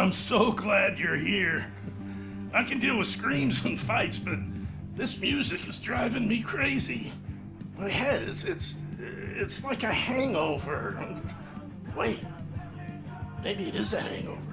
I'm so glad you're here. I can deal with screams and fights, but this music is driving me crazy. My head it's like a hangover. Wait, maybe it is a hangover.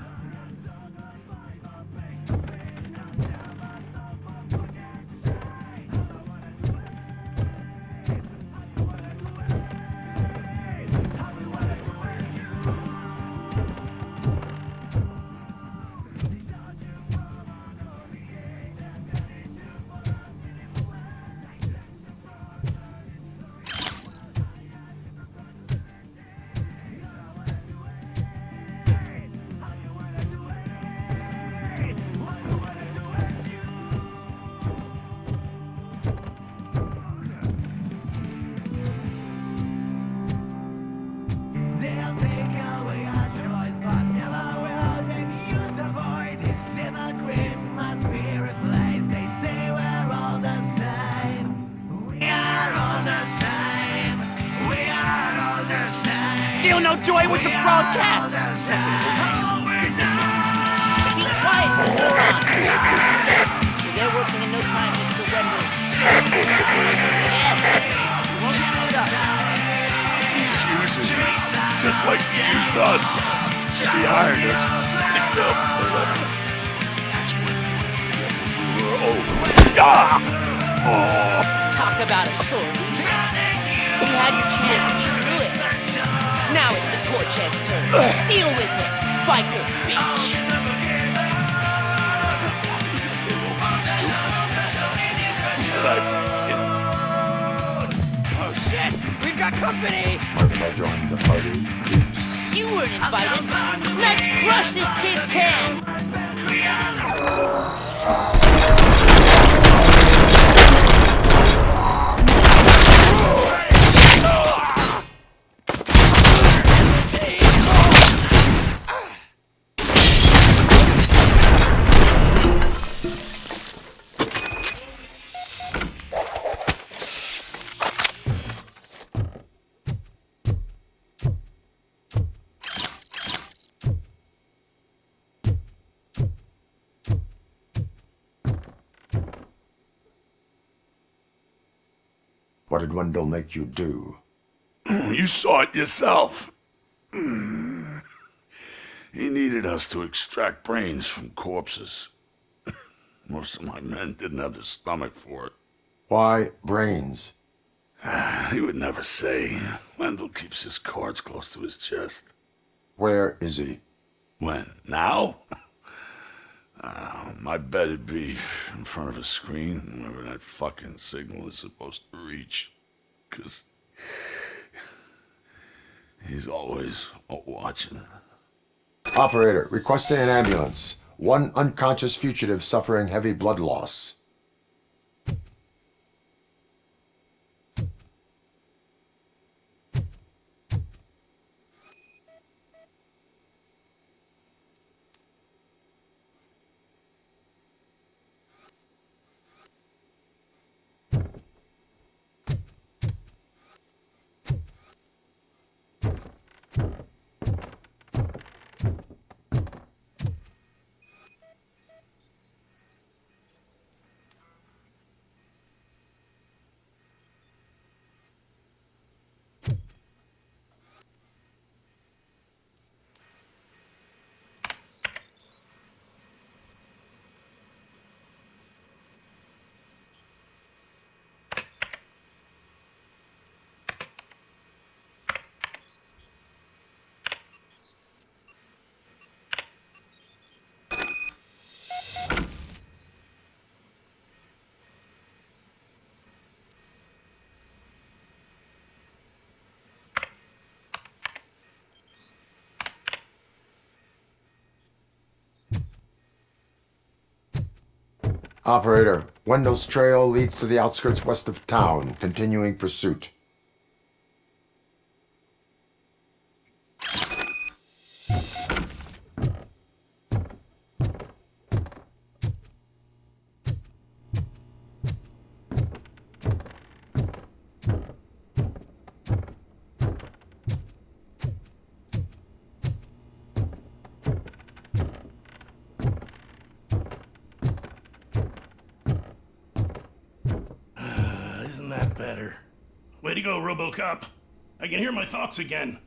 Still no joy with the broadcast! Be quiet! Yes, we'll get working in no time, Mr. Wendell. Sir. Yes! We won't screw it up. He's using me, just like he used us. He hired us. He fell to the level. That's when we went together. We were over. Ah! Oh! Talk about a sore loser. You had your chance and you blew it. Now it's the Torchhead's turn. Deal with it, biker bitch. Oh shit! We've got company! Why did I join the party? Creeps. You weren't invited. Let's crush this tin can. What did Wendell make you do? You saw it yourself. He needed us to extract brains from corpses. Most of my men didn't have the stomach for it. Why brains? He would never say. Wendell keeps his cards close to his chest. Where is he? When? Now? I bet it'd be in front of a screen wherever that fucking signal is supposed to reach. 'Cause he's always watching. Operator, requesting an ambulance. One unconscious fugitive suffering heavy blood loss. Operator, Wendell's trail leads to the outskirts west of town, continuing pursuit. Isn't that better? Way to go, Robocop. I can hear my thoughts again.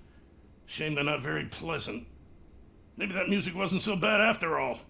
Shame they're not very pleasant. Maybe that music wasn't so bad after all.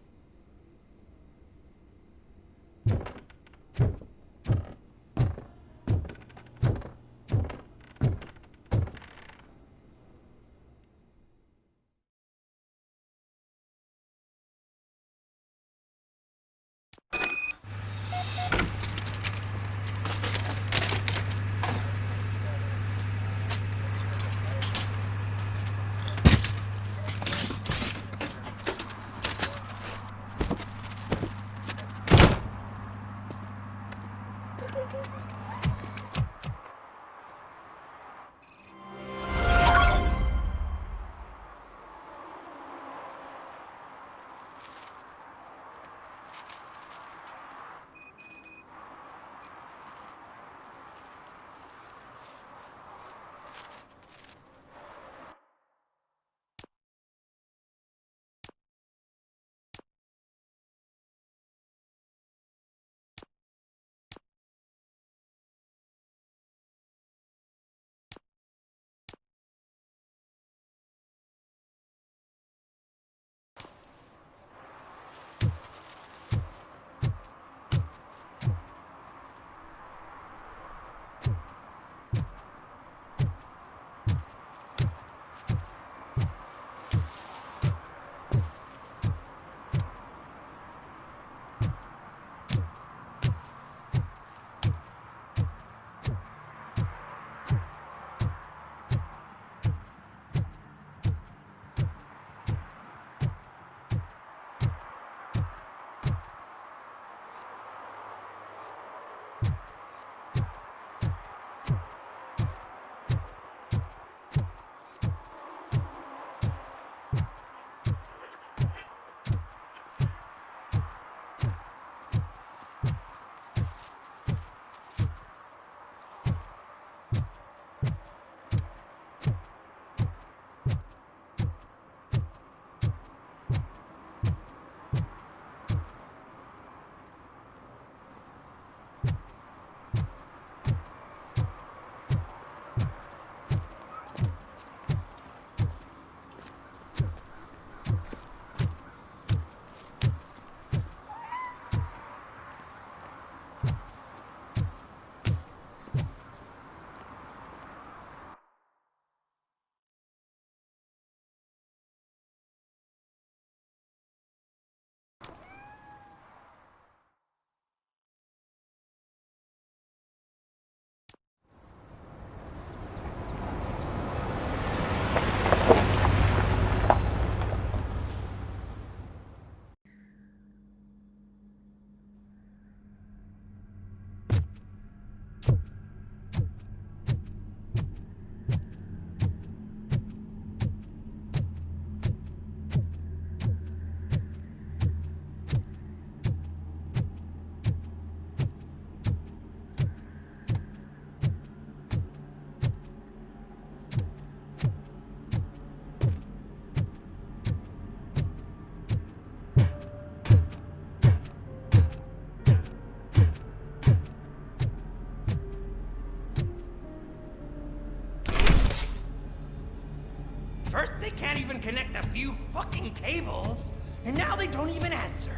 First, they can't even connect a few fucking cables, and now they don't even answer.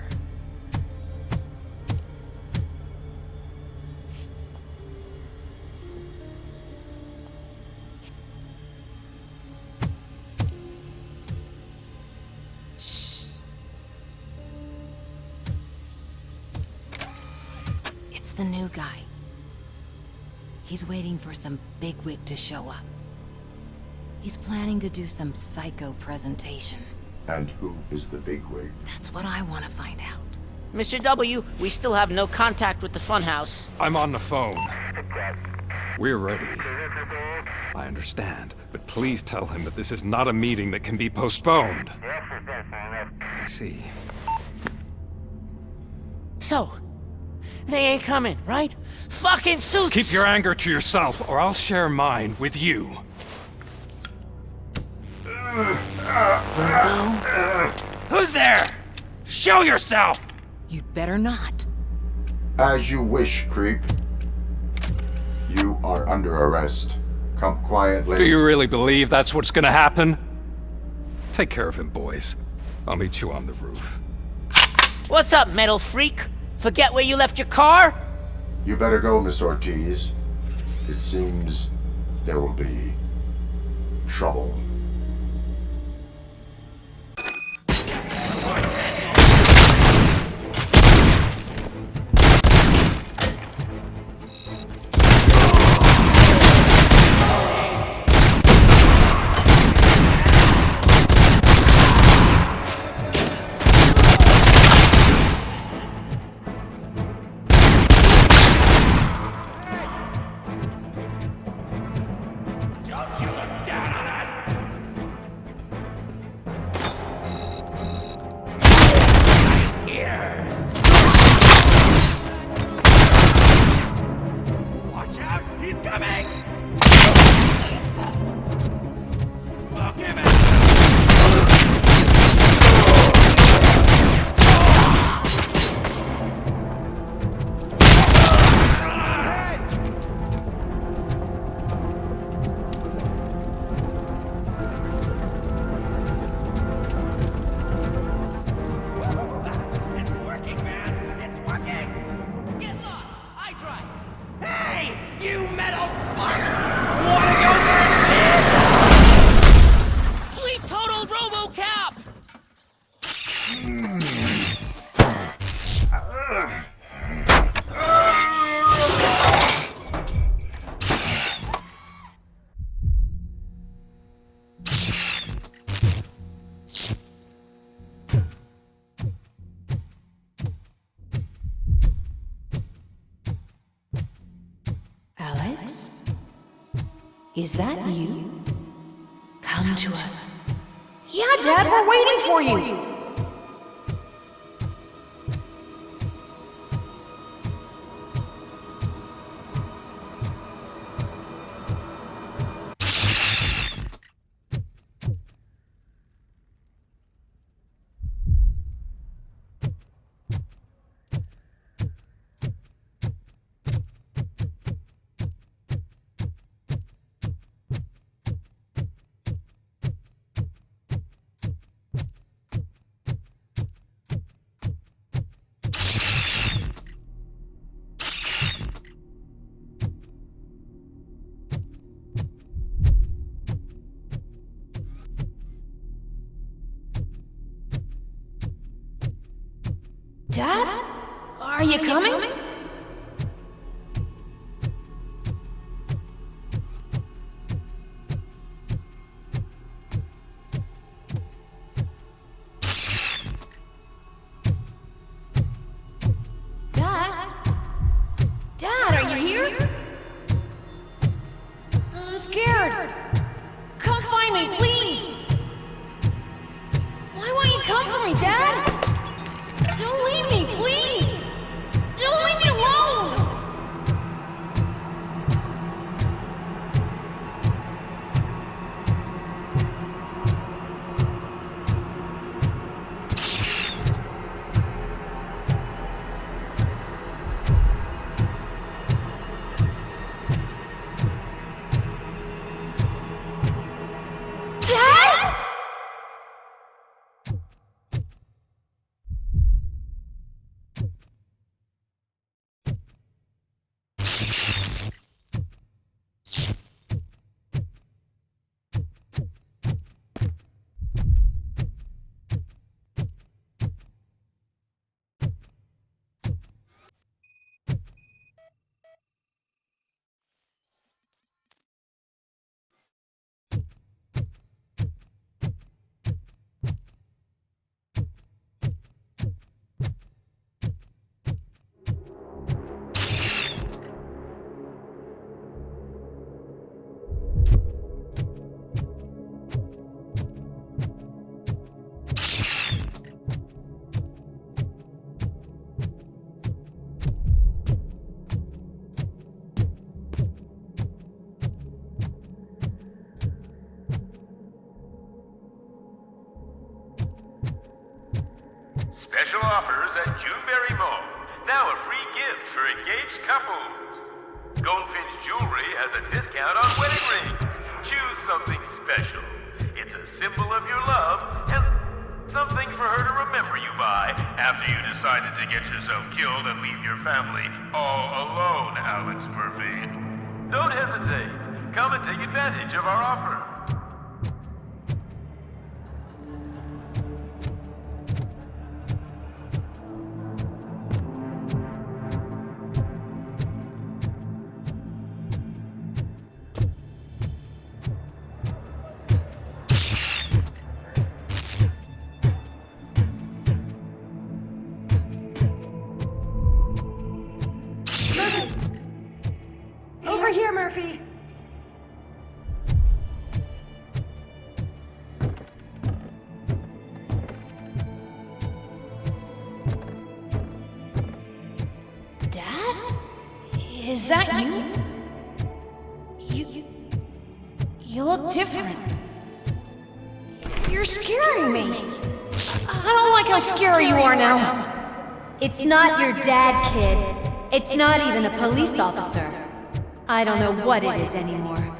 Shh. It's the new guy. He's waiting for some bigwig to show up. He's planning to do some psycho presentation. And who is the bigwig? That's what I want to find out. Mr. W, we still have no contact with the funhouse. I'm on the phone. We're ready. I understand, but please tell him that this is not a meeting that can be postponed. I see. So, they ain't coming, right? Fucking suits! Keep your anger to yourself, or I'll share mine with you. Who's there? Show yourself! You'd better not. As you wish, creep. are under arrest. Come quietly. Do you really believe that's what's gonna happen? Take care of him, boys. I'll meet you on the roof. What's up, metal freak? Forget where you left your car? You better go, Miss Ortiz. It seems there will be trouble. Don't you look down on us! Ears! Watch out! He's coming! Look him out! It's working, man! It's working! Get lost! I drive! Hey! You metal fuck! Wanna go first, man? We totaled Robocop! Alex? Is that you? Come to us. Yeah, Dad, we're waiting for you! Dad? Are you coming? Dad? Dad, are you here? I'm scared. Come find me, please. Why won't you come for me, Dad? Don't leave me, please! Don't leave me alone! Dad? Special offers at Juneberry Mall. Now a free gift for engaged couples. Goldfinch Jewelry has a discount on wedding rings. Choose something special. It's a symbol of your love and something for her to remember you by after you decided to get yourself killed and leave your family all alone, Alex Murphy. Don't hesitate. Come and take advantage of our offer. Over here, Murphy. Dad? Is that you? You look different. You're scaring me. I don't like how scary you are now. It's not your dad, kid. It's not even a police officer. I don't know what it is anymore.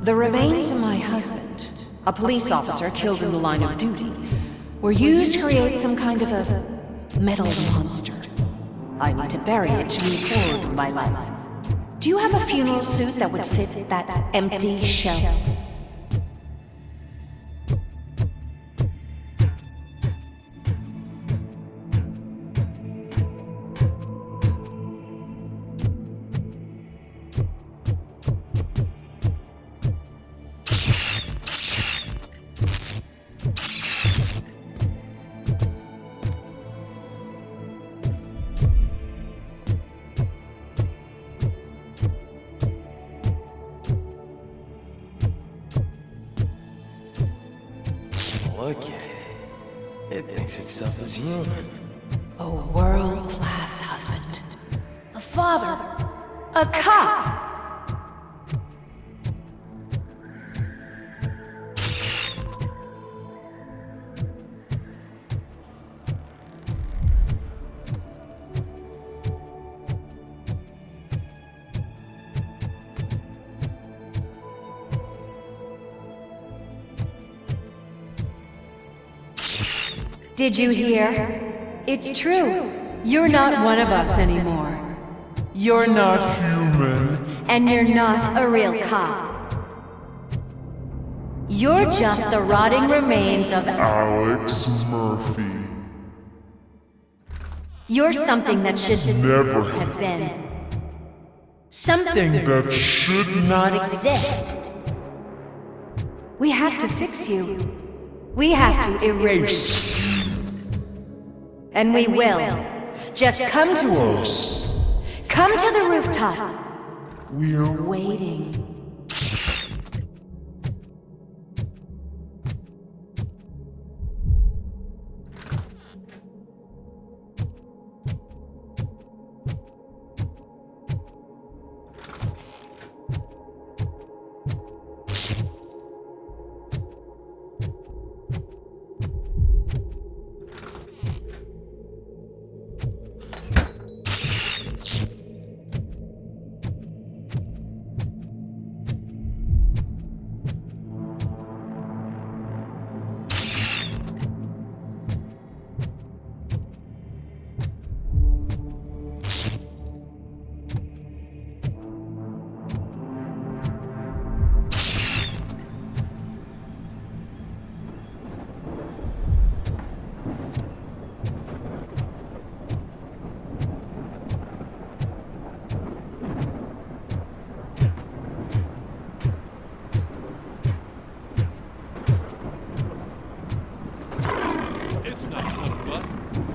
The remains of my husband, a police officer killed in the line of duty, were used to create some kind of a metal monster. I need to bury it to move forward in my life. Do you have a funeral suit that would fit that empty shell? Look at it. It thinks itself as human. A world-class husband. A father. A cop. Did you hear? It's true. You're not one of us anymore. You're not human. And you're not a real cop. You're just the rotting remains of Alex Murphy. You're something that should Never have been. something that should Not exist. We have to fix you. We have to erase. And we will. Just come to us. Come to the rooftop. We're Waiting.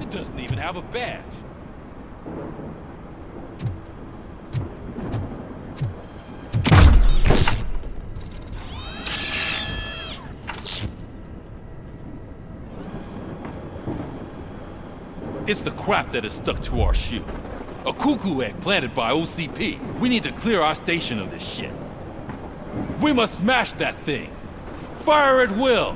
doesn't even have a badge. It's the crap that is stuck to our shoe. A cuckoo egg planted by OCP. We need to clear our station of this shit. We must smash that thing. Fire at will.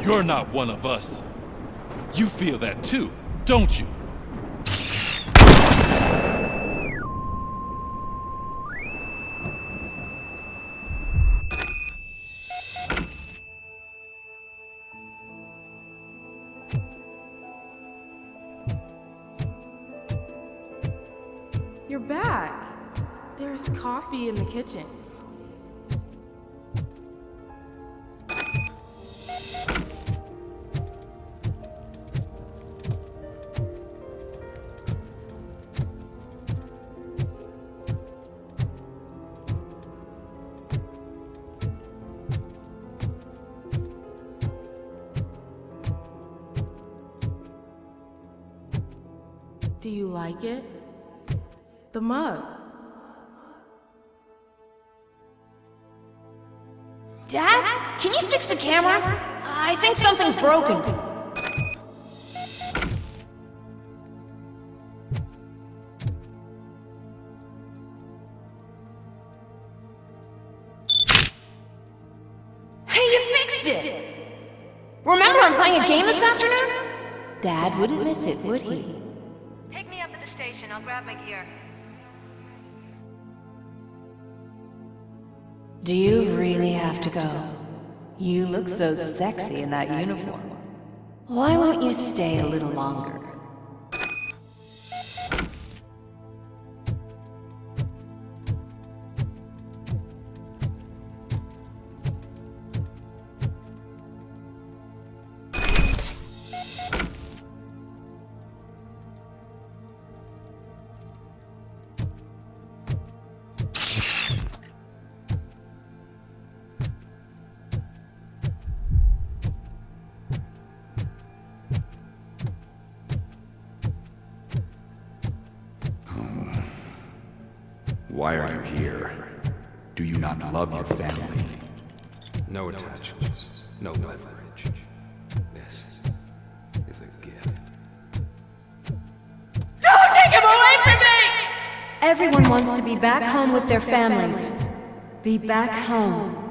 You're not one of us. You feel that too, don't you? You're back. There's coffee in the kitchen. Do you like it? The mug. Dad, can you fix the camera? I think something's broken. Hey, you fixed it! Remember I'm playing a game this afternoon? Dad wouldn't miss it, would he? Pick me up at the station. I'll grab my gear. Do you really have to go? You look so sexy in that uniform. Why won't you stay a little longer? Why are you here? Do you not love your family? No attachments, no leverage. This is a gift. Don't take him away from me! Everyone wants to be back home with their families. Be back home.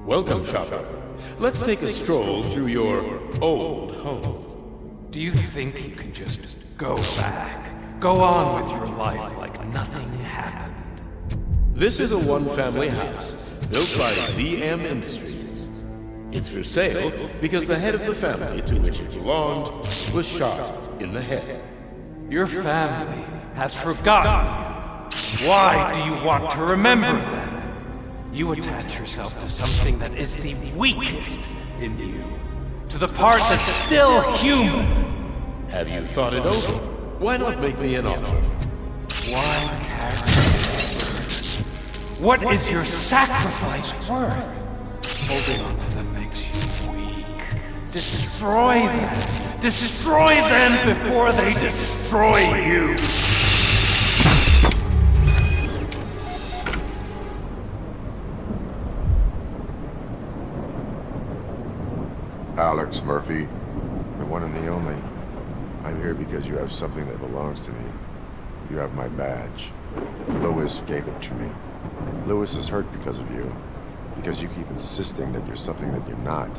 Welcome, shopper. Let's take a stroll through your old home. Do you think you can just go back? Go on with your life like nothing happened? This is a one-family house built by ZM Industries. It's for sale because the head of the family to which it belonged was shot in the head. Your family has forgotten you. Why do you want to remember them? You attach yourself to something that is the weakest in you. To the part that's still human. Have you thought it over? Why not make me an offer? Why can't you? What is your sacrifice worth? Holding on to them makes you weak. Destroy them. Destroy them before they destroy you. Alex Murphy, the one and the only. I'm here because you have something that belongs to me. You have my badge. Lewis gave it to me. Lewis is hurt because of you. Because you keep insisting that you're something that you're not.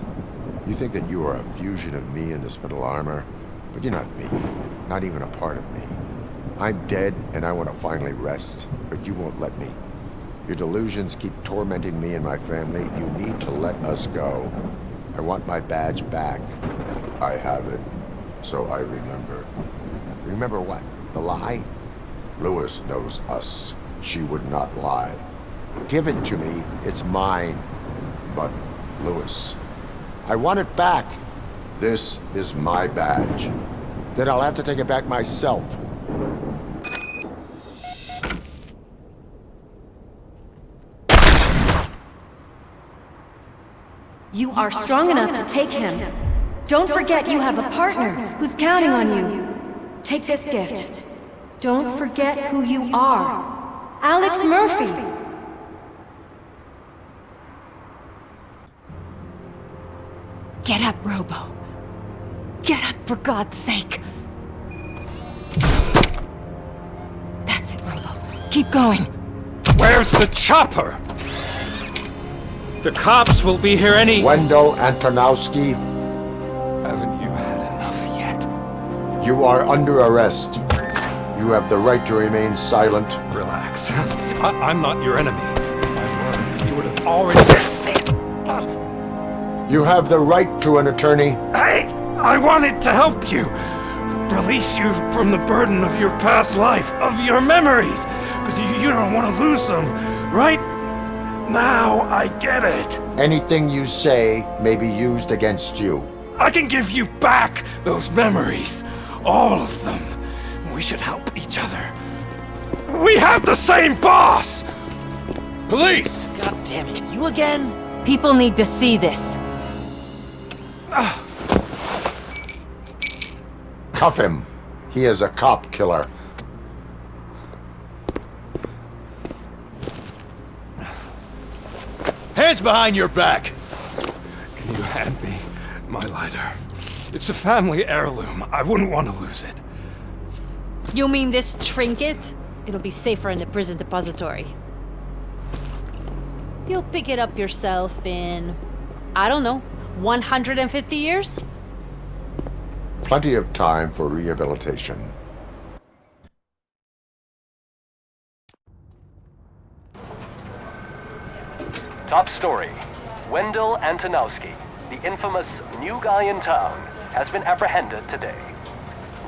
You think that you are a fusion of me in this metal armor, but you're not me. Not even a part of me. I'm dead, and I want to finally rest, but you won't let me. Your delusions keep tormenting me and my family. You need to let us go. I want my badge back. I have it, so I remember. Remember what? The lie? Lewis knows us. She would not lie. Give it to me. It's mine. But, Lewis, I want it back. This is my badge. Then I'll have to take it back myself. You are strong enough to take him. Don't forget you have a partner who's counting on you. Take this gift. Don't forget who you are. Alex Murphy. Get up, Robo. Get up, for God's sake. That's it, Robo. Keep going. Where's the chopper? The cops will be here any— Wendell Antonowski, Haven't you had enough yet? you are under arrest. You have the right to remain silent. Relax. I'm not your enemy. If I were, you would have already— You have the right to an attorney. I wanted to help you. Release you from the burden of your past life, of your memories. But you don't want to lose them, right? Now I get it. Anything you say may be used against you. I can give you back those memories. All of them. We should help each other. We have the same boss! Police! God damn it, you again? People need to see this. Cuff him. He is a cop killer. Hands behind your back! Can you hand me my lighter? It's a family heirloom. I wouldn't want to lose it. You mean this trinket? It'll be safer in the prison depository. You'll pick it up yourself in, I don't know, 150 years? Plenty of time for rehabilitation. Top story. Wendell Antonowski, the infamous new guy in town, has been apprehended today.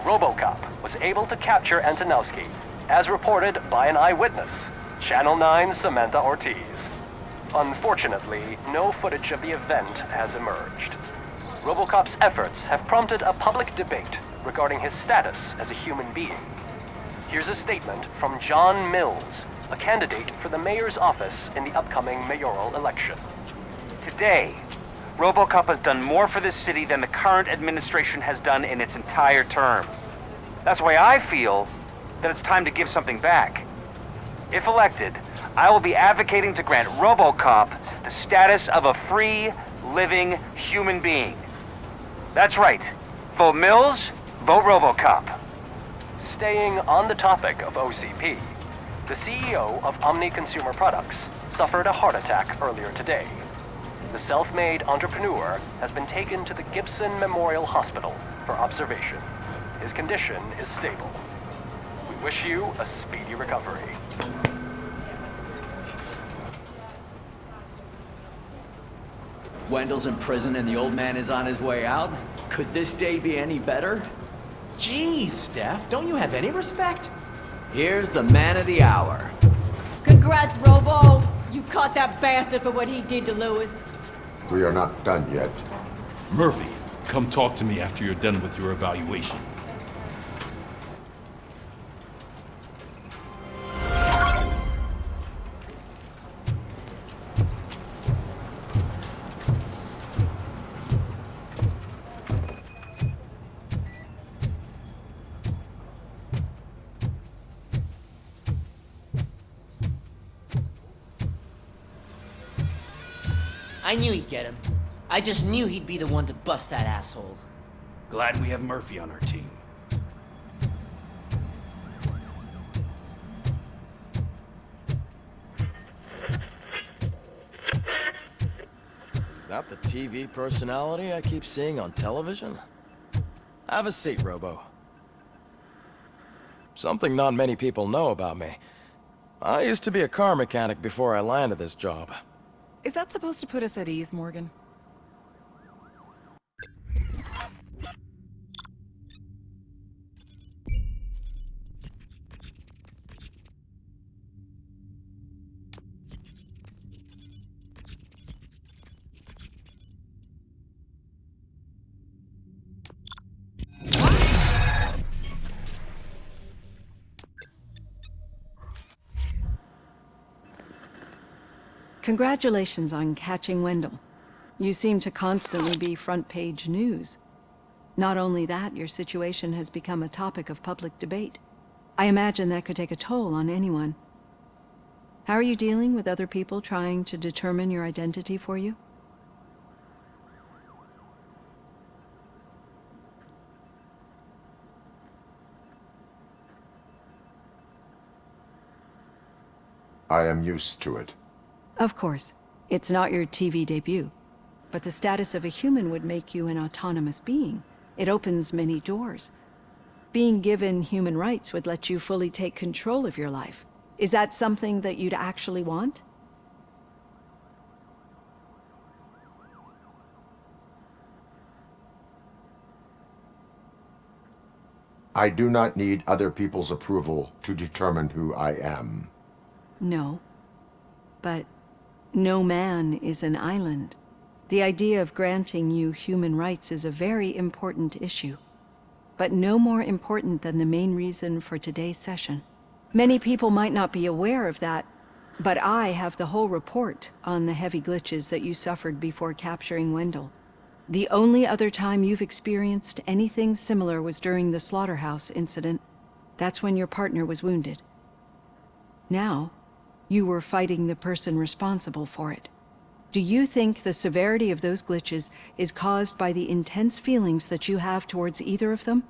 Robocop was able to capture Antonowski, as reported by an eyewitness, Channel 9's Samantha Ortiz. Unfortunately, no footage of the event has emerged. Robocop's efforts have prompted a public debate regarding his status as a human being. Here's a statement from John Mills, a candidate for the mayor's office in the upcoming mayoral election. Today, Robocop has done more for this city than the current administration has done in its entire term. That's why I feel that it's time to give something back. If elected, I will be advocating to grant Robocop the status of a free, living human being. That's right. Vote Mills, vote Robocop. Staying on the topic of OCP, the CEO of Omni Consumer Products suffered a heart attack earlier today. The self-made entrepreneur has been taken to the Gibson Memorial Hospital for observation. His condition is stable. We wish you a speedy recovery. Wendell's in prison and the old man is on his way out? Could this day be any better? Jeez, Steph, don't you have any respect? Here's the man of the hour. Congrats, Robo! You caught that bastard for what he did to Lewis. We are not done yet. Murphy, come talk to me after you're done with your evaluation. I knew he'd get him. I just knew he'd be the one to bust that asshole. Glad we have Murphy on our team. Is that the TV personality I keep seeing on television? Have a seat, Robo. Something not many people know about me. I used to be a car mechanic before I landed this job. Is that supposed to put us at ease, Morgan? Congratulations on catching Wendell. You seem to constantly be front-page news. Not only that, your situation has become a topic of public debate. I imagine that could take a toll on anyone. How are you dealing with other people trying to determine your identity for you? I am used to it. Of course, it's not your TV debut, but the status of a human would make you an autonomous being. It opens many doors. Being given human rights would let you fully take control of your life. Is that something that you'd actually want? I do not need other people's approval to determine who I am. No. But no man is an island. The idea of granting you human rights is a very important issue, but no more important than the main reason for today's session. Many people might not be aware of that, but I have the whole report on the heavy glitches that you suffered before capturing Wendell. The only other time you've experienced anything similar was during the slaughterhouse incident. That's when your partner was wounded. Now, you were fighting the person responsible for it. Do you think the severity of those glitches is caused by the intense feelings that you have towards either of them?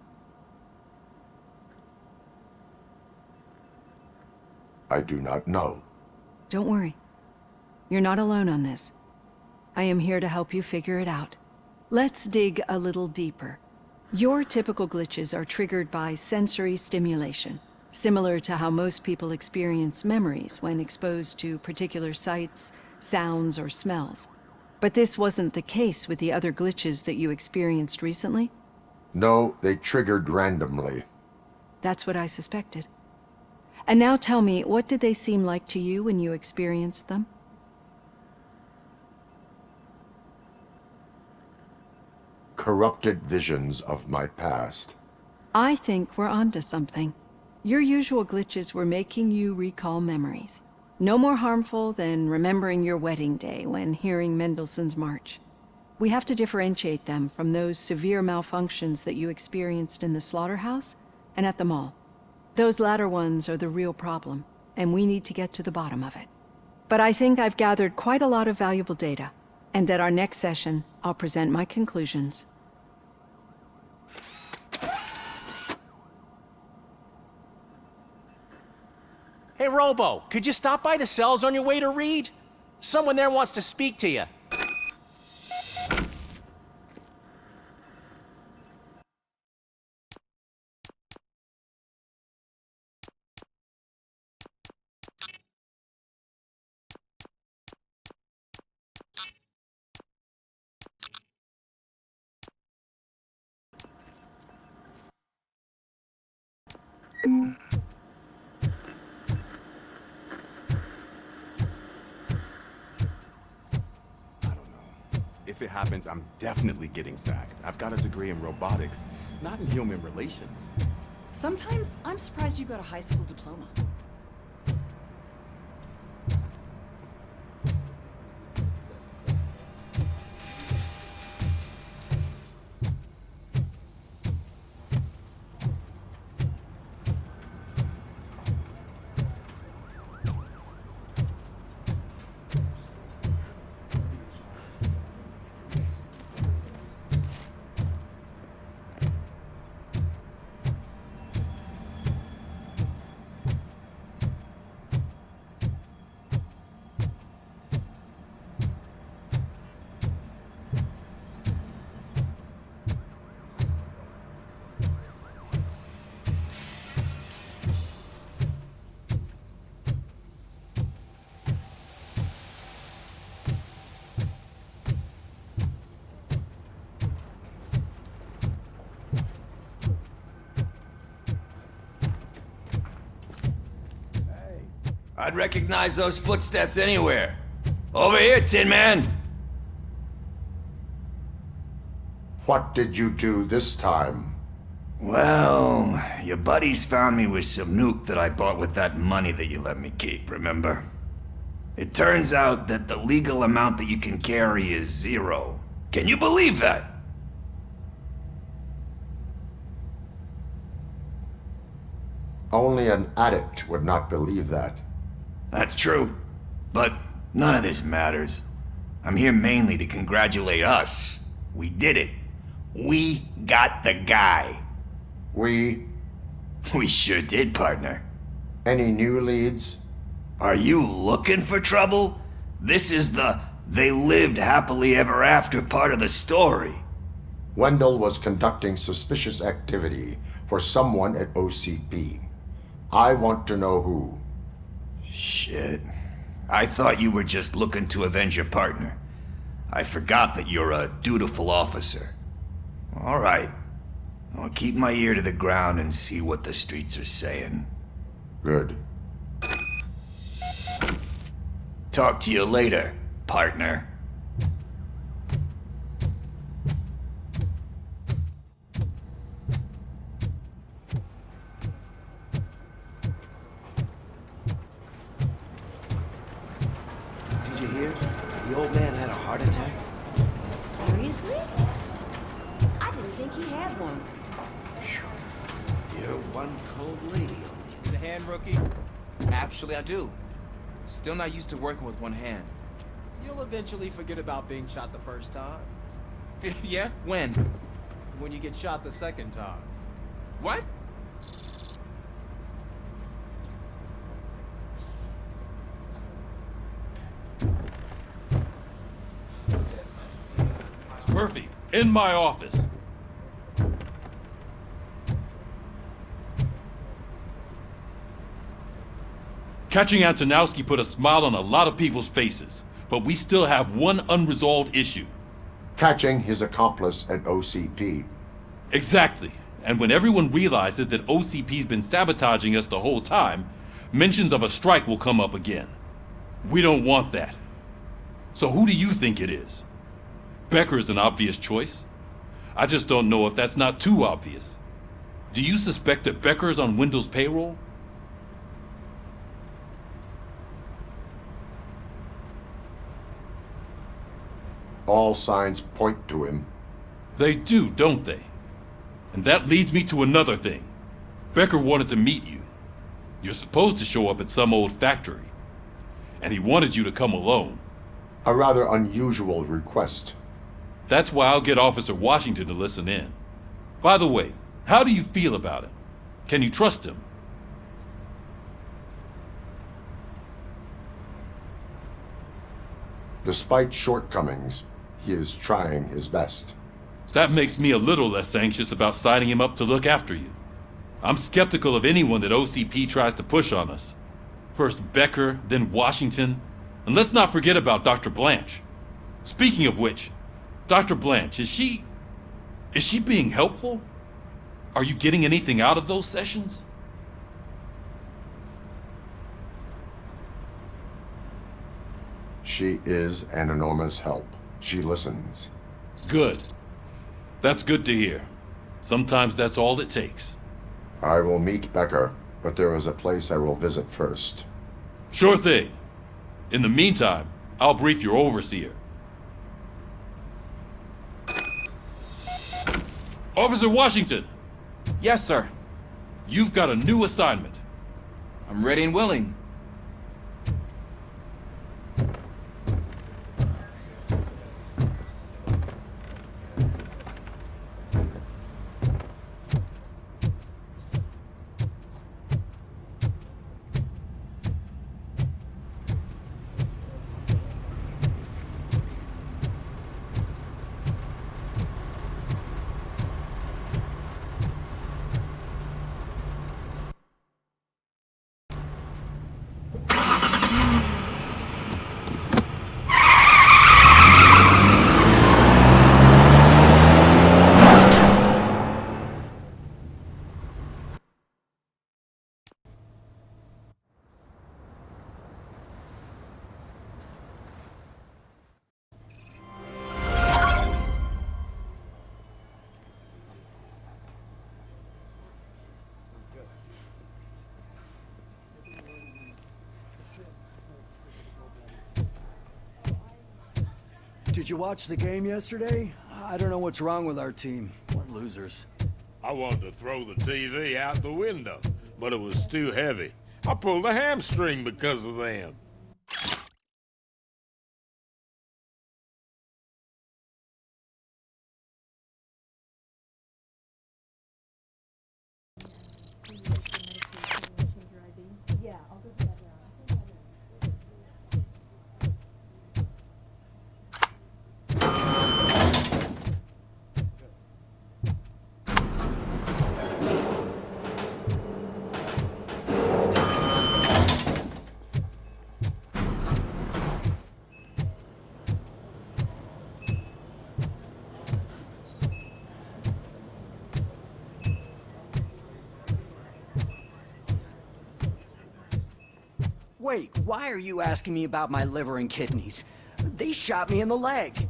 I do not know. Don't worry. You're not alone on this. I am here to help you figure it out. Let's dig a little deeper. Your typical glitches are triggered by sensory stimulation, similar to how most people experience memories when exposed to particular sights, sounds, or smells. But this wasn't the case with the other glitches that you experienced recently? No, they triggered randomly. That's what I suspected. And now tell me, what did they seem like to you when you experienced them? Corrupted visions of my past. I think we're onto something. Your usual glitches were making you recall memories. No more harmful than remembering your wedding day when hearing Mendelssohn's March. We have to differentiate them from those severe malfunctions that you experienced in the slaughterhouse and at the mall. Those latter ones are the real problem, and we need to get to the bottom of it. But I think I've gathered quite a lot of valuable data, and at our next session, I'll present my conclusions. Hey, Robo, could you stop by the cells on your way to Reed? Someone there wants to speak to you. If it happens, I'm definitely getting sacked. I've got a degree in robotics, not in human relations. Sometimes I'm surprised you got a high school diploma. I'd recognize those footsteps anywhere. Over here, Tin Man! What did you do this time? Well, your buddies found me with some nuke that I bought with that money that you let me keep, remember? It turns out that the legal amount that you can carry is 0. Can you believe that? Only an addict would not believe that. That's true. But none of this matters. I'm here mainly to congratulate us. We did it. We got the guy. We sure did, partner. Any new leads? Are you looking for trouble? This is the they lived happily ever after part of the story. Wendell was conducting suspicious activity for someone at OCP. I want to know who. Shit. I thought you were just looking to avenge your partner. I forgot that you're a dutiful officer. All right. I'll keep my ear to the ground and see what the streets are saying. Good. Talk to you later, partner. Did you hear? The old man had a heart attack. Seriously? I didn't think he had one. You're one cold lady. The hand, rookie? Actually, I do. Still not used to working with one hand. You'll eventually forget about being shot the first time. Yeah? When? When you get shot the second time. What? Murphy, in my office. Catching Antonowski put a smile on a lot of people's faces, but we still have one unresolved issue. Catching his accomplice at OCP. Exactly. And when everyone realizes that OCP's been sabotaging us the whole time, mentions of a strike will come up again. We don't want that. So who do you think it is? Becker is an obvious choice. I just don't know if that's not too obvious. Do you suspect that Becker is on Wendell's payroll? All signs point to him. They do, don't they? And that leads me to another thing. Becker wanted to meet you. You're supposed to show up at some old factory. And he wanted you to come alone. A rather unusual request. That's why I'll get Officer Washington to listen in. By the way, how do you feel about him? Can you trust him? Despite shortcomings, he is trying his best. That makes me a little less anxious about signing him up to look after you. I'm skeptical of anyone that OCP tries to push on us. First Becker, then Washington, and let's not forget about Dr. Blanche. Speaking of which, Dr. Blanche, is she being helpful? Are you getting anything out of those sessions? She is an enormous help. She listens. Good. That's good to hear. Sometimes that's all it takes. I will meet Becker, but there is a place I will visit first. Sure thing. In the meantime, I'll brief your overseer. Officer Washington! Yes, sir. You've got a new assignment. I'm ready and willing. did you watch the game yesterday? I don't know what's wrong with our team. What losers. I wanted to throw the TV out the window, but it was too heavy. I pulled a hamstring because of them. Wait, why are you asking me about my liver and kidneys? They shot me in the leg.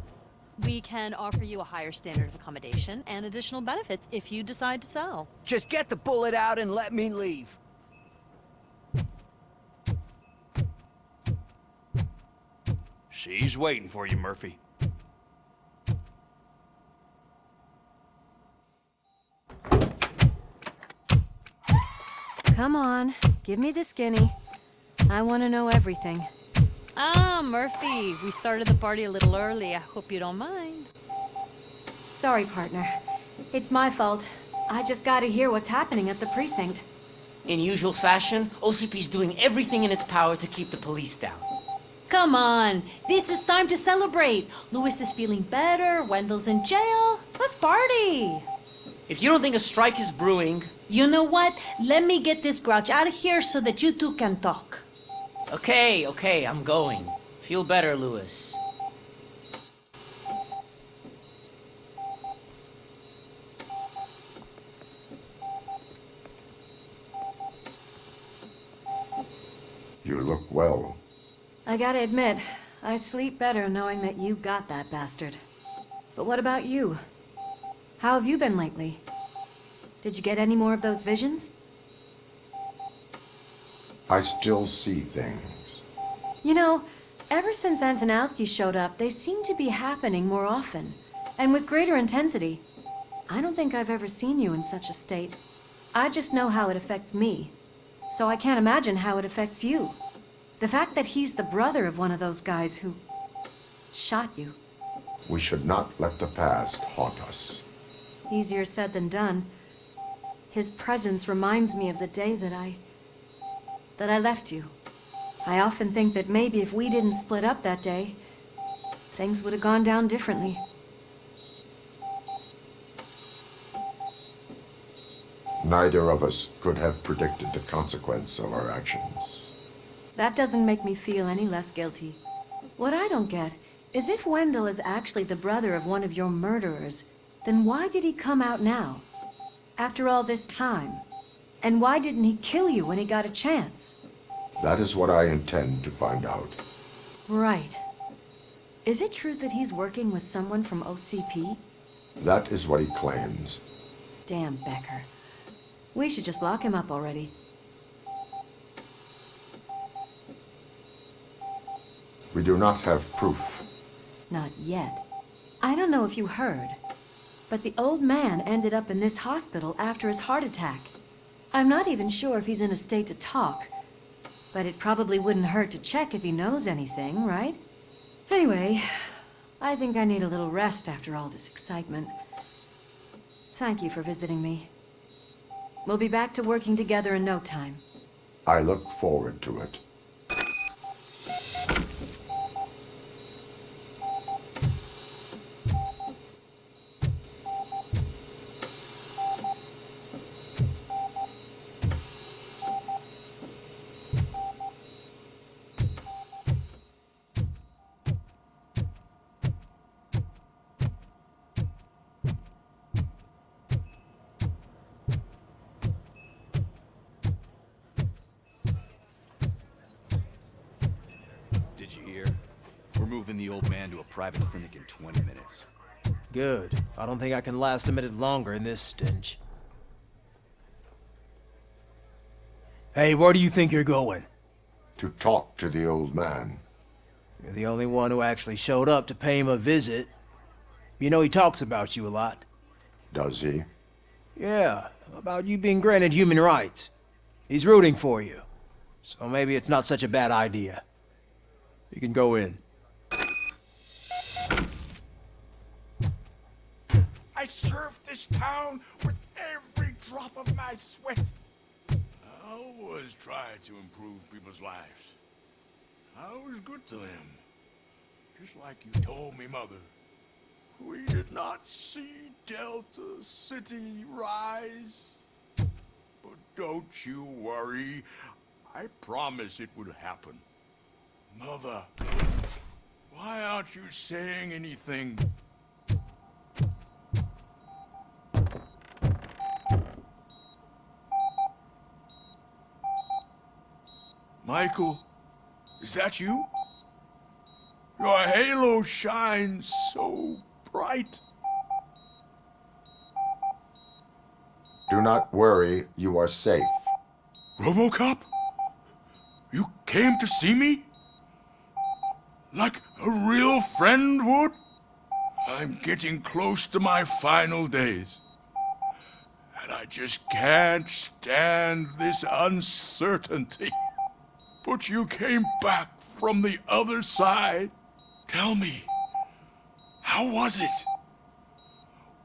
We can offer you a higher standard of accommodation and additional benefits if you decide to sell. Just get the bullet out and let me leave. She's waiting for you, Murphy. Come on, give me the skinny. I want to know everything. Ah, Murphy, we started the party a little early. I hope you don't mind. Sorry, partner. It's my fault. I just gotta hear what's happening at the precinct. In usual fashion, OCP's doing everything in its power to keep the police down. Come on, this is time to celebrate. Lewis is feeling better, Wendell's in jail. Let's party. If you don't think a strike is brewing... You know what? Let me get this grouch out of here so that you two can talk. Okay, I'm going. Feel better, Lewis. You look well. I gotta admit, I sleep better knowing that you got that bastard. But what about you? How have you been lately? Did you get any more of those visions? I still see things. You know, ever since Antonowski showed up, they seem to be happening more often, and with greater intensity. I don't think I've ever seen you in such a state. I just know how it affects me, so I can't imagine how it affects you. The fact that he's the brother of one of those guys who shot you. We should not let the past haunt us. Easier said than done. His presence reminds me of the day that I left you. I often think that maybe if we didn't split up that day, things would have gone down differently. Neither of us could have predicted the consequence of our actions. That doesn't make me feel any less guilty. What I don't get is if Wendell is actually the brother of one of your murderers, then why did he come out now? After all this time? And why didn't he kill you when he got a chance? That is what I intend to find out. Right. Is it true that he's working with someone from OCP? That is what he claims. Damn Becker. We should just lock him up already. We do not have proof. Not yet. I don't know if you heard, but the old man ended up in this hospital after his heart attack. I'm not even sure if he's in a state to talk, but it probably wouldn't hurt to check if he knows anything, right? Anyway, I think I need a little rest after all this excitement. Thank you for visiting me. We'll be back to working together in no time. I look forward to it. Moving the old man to a private clinic in 20 minutes. Good. I don't think I can last a minute longer in this stench. Hey, where do you think you're going? To talk to the old man. You're the only one who actually showed up to pay him a visit. You know he talks about you a lot. Does he? Yeah, about you being granted human rights. He's rooting for you. So maybe it's not such a bad idea. You can go in. I served this town with every drop of my sweat. I always tried to improve people's lives. I was good to them. Just like you told me, Mother. We did not see Delta City rise. But don't you worry. I promise it will happen. Mother, why aren't you saying anything? Michael, is that you? Your halo shines so bright. Do not worry, you are safe. Robocop? You came to see me? Like a real friend would? I'm getting close to my final days. And I just can't stand this uncertainty. But you came back from the other side. Tell me, how was it?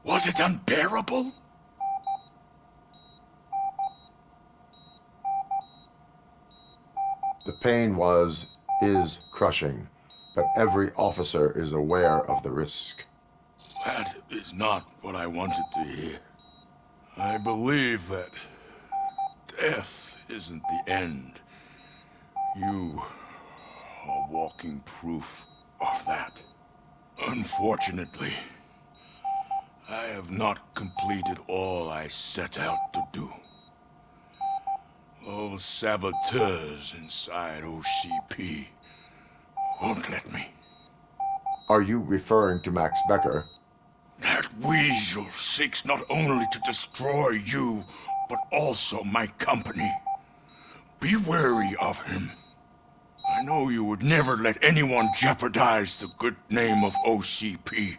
Was it unbearable? The pain is crushing, but every officer is aware of the risk. That is not what I wanted to hear. I believe that death isn't the end. You are walking proof of that. Unfortunately, I have not completed all I set out to do. Those saboteurs inside OCP won't let me. Are you referring to Max Becker? That weasel seeks not only to destroy you, but also my company. Be wary of him. I know you would never let anyone jeopardize the good name of OCP.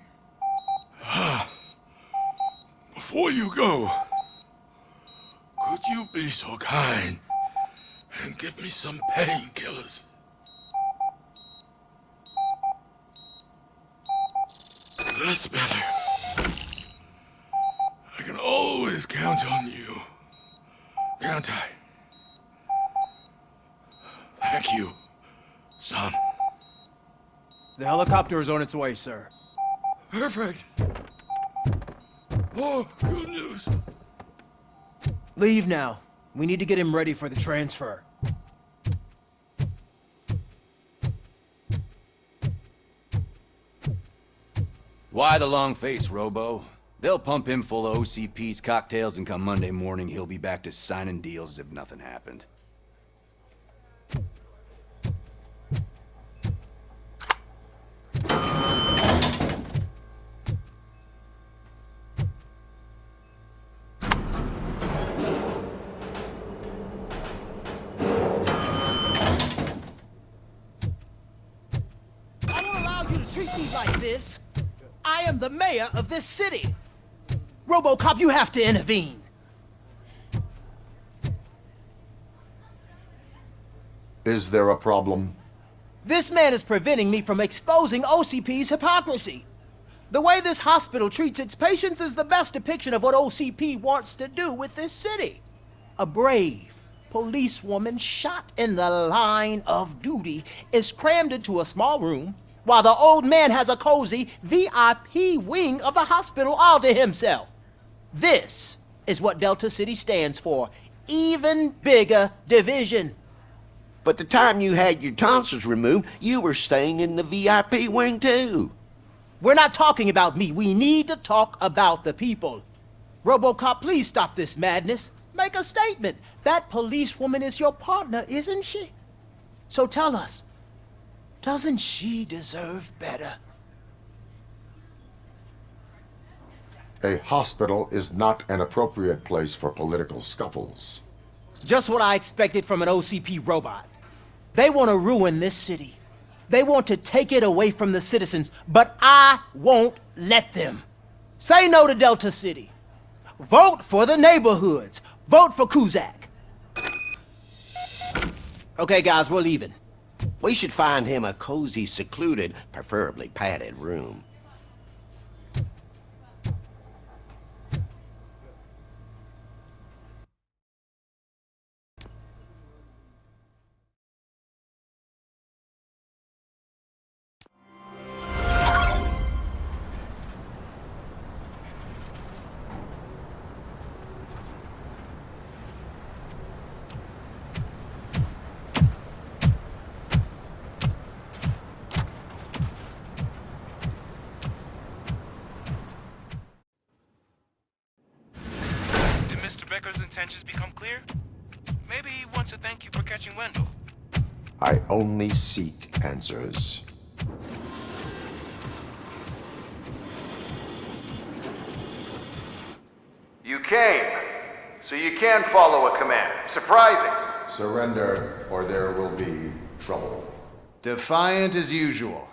Before you go, could you be so kind and give me some painkillers? That's better. I can always count on you, can't I? Thank you, son. The helicopter is on its way, sir. Perfect. Oh, good news. Leave now. We need to get him ready for the transfer. Why the long face, Robo? They'll pump him full of OCP's cocktails, and come Monday morning, he'll be back to signing deals as if nothing happened. I won't allow you to treat me like this. I am the mayor of this city. Robocop, you have to intervene. Is there a problem? This man is preventing me from exposing OCP's hypocrisy. The way this hospital treats its patients is the best depiction of what OCP wants to do with this city. A brave policewoman shot in the line of duty is crammed into a small room, while the old man has a cozy VIP wing of the hospital all to himself. This is what Delta City stands for. Even bigger division. But the time you had your tonsils removed, you were staying in the VIP wing too. We're not talking about me. We need to talk about the people. Robocop, please stop this madness. Make a statement. That policewoman is your partner, isn't she? So tell us, doesn't she deserve better? A hospital is not an appropriate place for political scuffles. Just what I expected from an OCP robot. They want to ruin this city. They want to take it away from the citizens, but I won't let them. Say no to Delta City. Vote for the neighborhoods. Vote for Kuzak. Okay, guys, we're leaving. We should find him a cozy, secluded, preferably padded room. Intentions become clear? Maybe he wants to thank you for catching Wendell. I only seek answers. You came, so you can follow a command. Surprising. Surrender, or there will be trouble. Defiant as usual.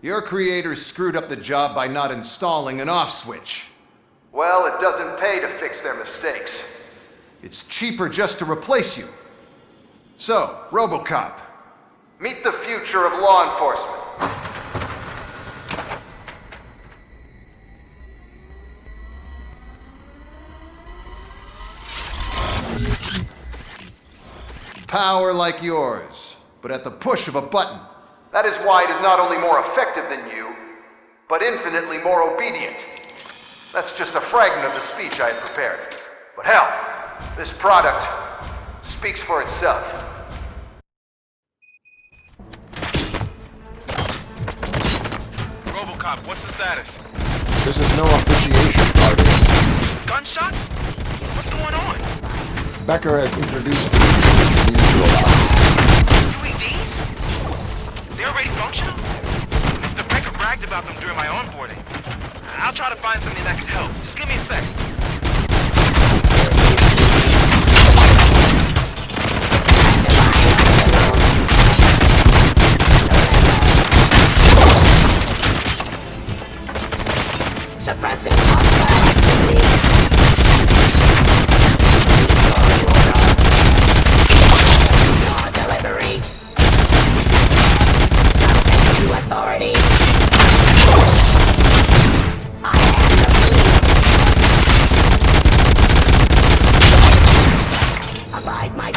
Your creators screwed up the job by not installing an off switch. Well, it doesn't pay to fix their mistakes. It's cheaper just to replace you. So, Robocop, meet the future of law enforcement. Power like yours, but at the push of a button. That is why it is not only more effective than you, but infinitely more obedient. That's just a fragment of the speech I had prepared. But hell, this product speaks for itself. Robocop, what's the status? This is no appreciation party. Gunshots? What's going on? Becker has introduced me to unusual UEDs? They're already functional? Mr. Becker bragged about them during my onboarding. I'll try to find something that could help. Just give me a sec. Suppressing hostile activity. Law delivery. Subject to authority. I am the police. Abide my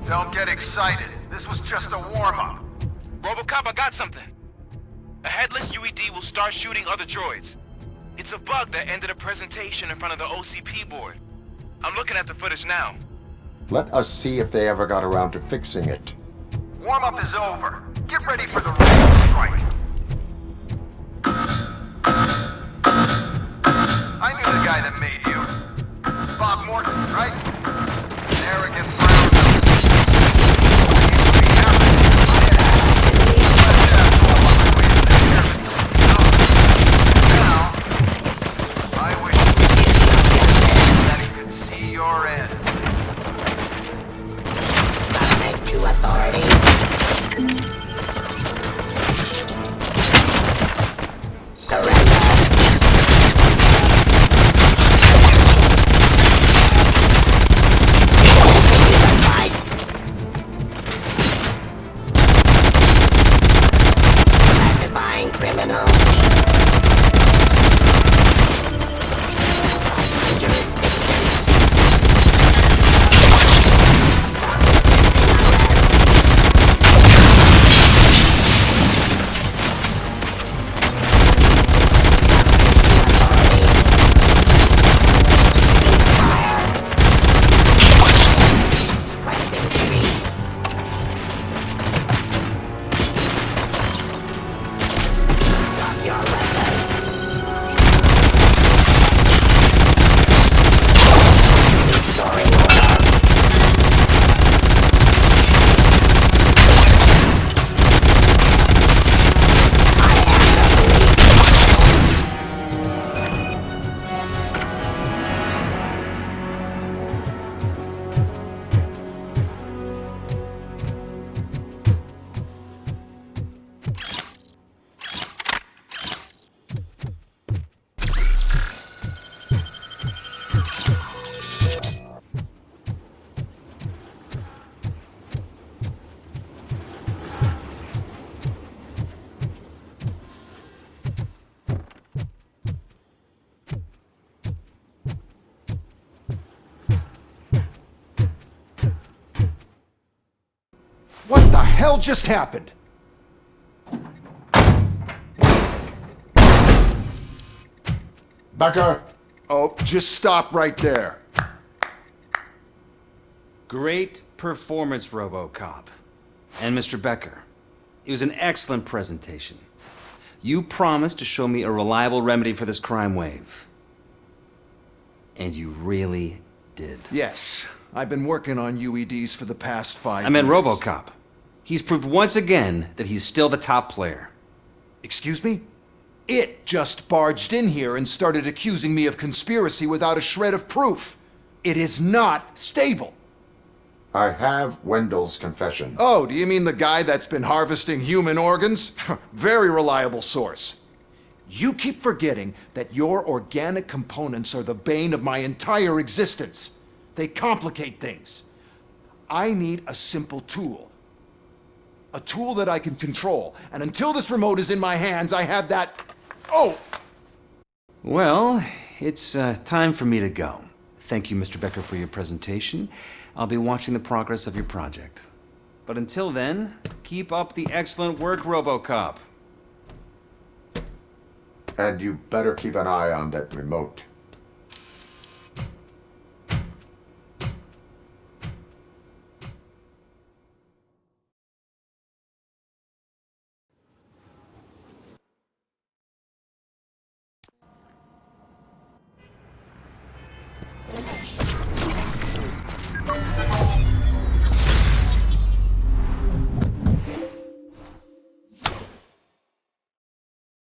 Don't get excited. This was just a warm-up. Robocop, I got something. A headless UED will start shooting other droids. It's a bug that ended a presentation in front of the OCP board. I'm looking at the footage now. Let us see if they ever got around to fixing it. Warm-up is over. Get ready for the rain strike. I knew the guy that made you. Bob Morton, right? Arrogant brown. Now, I wish that he could see your end. subject to authority. Surrender. Classifying criminal. Jurisdiction. hell just happened? Becker! Oh, just stop right there. Great performance, Robocop. And Mr. Becker, it was an excellent presentation. You promised to show me a reliable remedy for this crime wave. And you really did. Yes, I've been working on UEDs for the past 5 years. I meant Robocop. He's proved once again that he's still the top player. Excuse me? It just barged in here and started accusing me of conspiracy without a shred of proof. It is not stable. I have Wendell's confession. Oh, do you mean the guy that's been harvesting human organs? Very reliable source. You keep forgetting that your organic components are the bane of my entire existence. They complicate things. I need a simple tool. A tool that I can control. And until this remote is in my hands, I have that... Oh! Well, it's time for me to go. Thank you, Mr. Becker, for your presentation. I'll be watching the progress of your project. But until then, keep up the excellent work, Robocop. And you better keep an eye on that remote.